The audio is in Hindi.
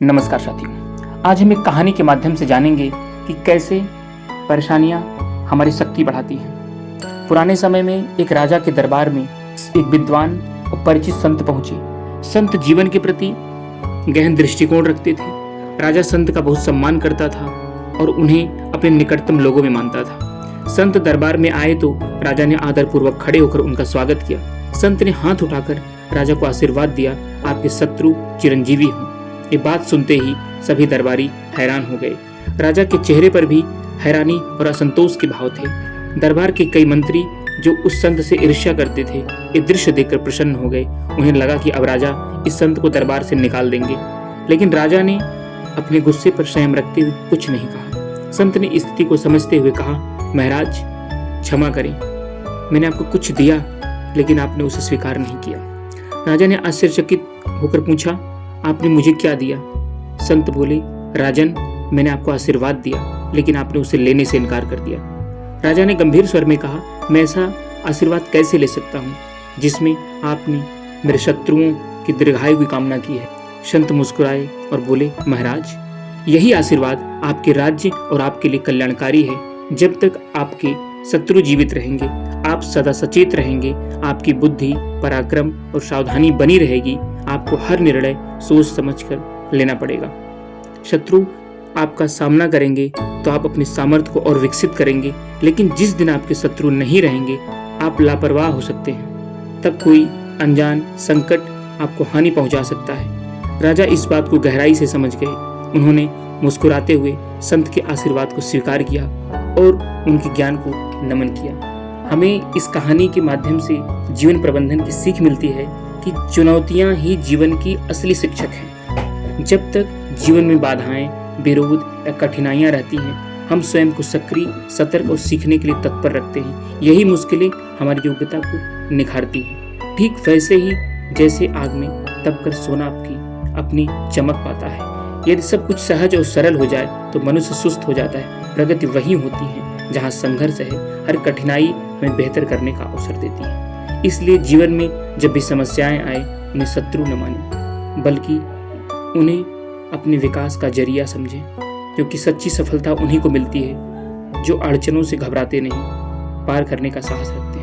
नमस्कार साथियों, आज हम एक कहानी के माध्यम से जानेंगे कि कैसे परेशानियां हमारी शक्ति बढ़ाती हैं। पुराने समय में एक राजा के दरबार में एक विद्वान और परिचित संत पहुंचे। संत जीवन के प्रति गहन दृष्टिकोण रखते थे। राजा संत का बहुत सम्मान करता था और उन्हें अपने निकटतम लोगों में मानता था। संत दरबार में आए तो राजा ने आदरपूर्वक खड़े होकर उनका स्वागत किया। संत ने हाथ उठाकर राजा को आशीर्वाद दिया, आपके शत्रु चिरंजीवी हों। ये बात सुनते ही सभी दरबारी हैरान हो गए। राजा के चेहरे पर भी हैरानी और असंतोष के भाव थे। दरबार के कई मंत्री जो उस संत से ईर्ष्या करते थे, ये दृश्य देखकर प्रसन्न हो गए। उन्हें लगा कि अब राजा इस संत को दरबार से निकाल देंगे, लेकिन राजा ने अपने गुस्से पर संयम रखते हुए कुछ नहीं कहा। संत ने स्थिति को समझते हुए कहा, महाराज क्षमा करें, मैंने आपको कुछ दिया लेकिन आपने उसे स्वीकार नहीं किया। राजा ने आश्चर्यचकित होकर पूछा, आपने मुझे क्या दिया? संत बोले, राजन, मैंने आपको आशीर्वाद दिया लेकिन आपने उसे लेने से इनकार कर दिया। राजा ने गंभीर स्वर में कहा, मैं ऐसा आशीर्वाद कैसे ले सकता हूँ जिसमें आपने मेरे शत्रुओं की दीर्घायु की कामना की है। संत मुस्कुराए और बोले, महाराज, यही आशीर्वाद आपके राज्य और आपके लिए कल्याणकारी है। जब तक आपके शत्रु जीवित रहेंगे, आप सदा सचेत रहेंगे, आपकी बुद्धि, पराक्रम और सावधानी बनी रहेगी। आपको हर निर्णय सोच समझकर लेना पड़ेगा। शत्रु आपका सामना करेंगे तो आप अपनी सामर्थ्य को और विकसित करेंगे, लेकिन जिस दिन आपके शत्रु नहीं रहेंगे, आप लापरवाह हो सकते हैं। तब कोई अनजान संकट आपको हानि पहुंचा सकता है। राजा इस बात को गहराई से समझ गए। उन्होंने मुस्कुराते हुए संत के आशीर्वाद को स्वीकार किया और उनके ज्ञान को नमन किया। हमें इस कहानी के माध्यम से जीवन प्रबंधन की सीख मिलती है कि चुनौतियां ही जीवन की असली शिक्षक हैं। जब तक जीवन में बाधाएं, विरोध या कठिनाइयां रहती हैं, हम स्वयं को सक्रिय, सतर्क और सीखने के लिए तत्पर रखते हैं। यही मुश्किलें हमारी योग्यता को निखारती हैं। ठीक वैसे ही जैसे आग में तपकर सोना अपनी चमक पाता है। यदि सब कुछ सहज और सरल हो जाए तो मनुष्य सुस्त हो जाता है। प्रगति वही होती है जहाँ संघर्ष है। हर कठिनाई हमें बेहतर करने का अवसर देती है। इसलिए जीवन में जब भी समस्याएं आए, उन्हें शत्रु न माने, बल्कि उन्हें अपने विकास का जरिया समझें, क्योंकि सच्ची सफलता उन्हीं को मिलती है जो अड़चनों से घबराते नहीं, पार करने का साहस रखते हैं।